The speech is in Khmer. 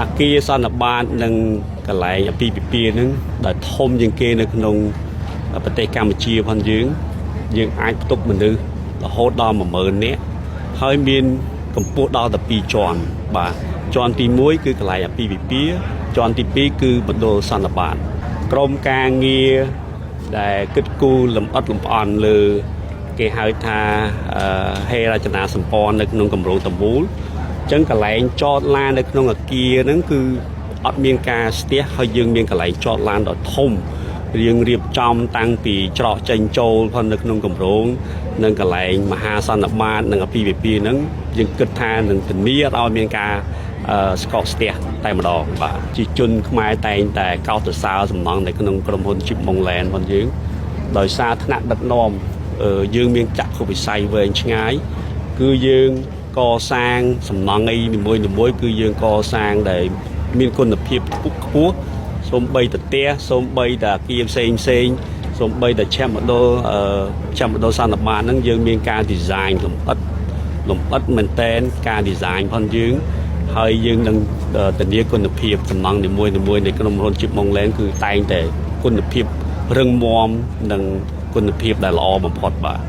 អាគារសន្និបាតនិងកន្លែងអាពាហ៍ពិពាហ៍ហ្នឹងដែលធំជាងគេនៅក្នុងប្រទេសកម្ពុជាផងយើងអាចផ្ទុកមនុស្សរហូតដល់ 10000 នាក់ហើយមានកម្ពស់ដល់តែ2ជាន់បាទជាន់ទី1គឺកន្លែងអាពាហ៍ពិពាហ៍ជាន់ទី2គឺមណ្ឌលសន្និបាតក្រុមការងារដែលគិតគូរលម្អិតលម្អន់លើគេហៅថាហេរចនាសម្ព័ន្ធនៅក្នុងគម្រោងទាំងមូលអញ្ចឹងកន្លែងចតឡាននៅក្នុងអាគារហ្នឹងគឺអត់មានការស្ទះហើយយើងមានកន្លែងចតឡានដ៏ធំយើងរៀបចំតាំងពីច្រកចេញចូលផងនៅក្នុងគម្រោងនិងកន្លែងមហាសន្និបាតនិងអាពាហ៍ពិពាហ៍ហ្នឹងយើងគិតថានឹងធានាឲ្យមានការស្កកស្ទះតែម្ដងបាទជាជនខ្មែរតែងតែកោតសរសើរសំណងនៅក្នុងក្រុមហ៊ុន Chip Mongland ផងយើងដោយសារថ្នាក់ដឹកនាំយើងមានចក្ខុវិស័យវែងឆ្ងាយគឺយើងកសាងសំណង់អីនីមួយៗគឺយើងកសាងដែលមានគុណភាពខ្ពស់សូម្បីតែផ្ទះសូម្បីតែអគារផ្សេងសូម្បីតែមណ្ឌលសន្និបាតហ្នឹងយើងមានការ design លម្អិតមែនតែនការ design ផងយើងហើយយើងនឹងធានាគុណភាពសំណង់នីមួយៗនៃក្រុមហ៊ុន Chip Mongland គឺតែងតែគុណភាពរឹងមាំនិងគុណភាពដែលល្អបំផុតបាទ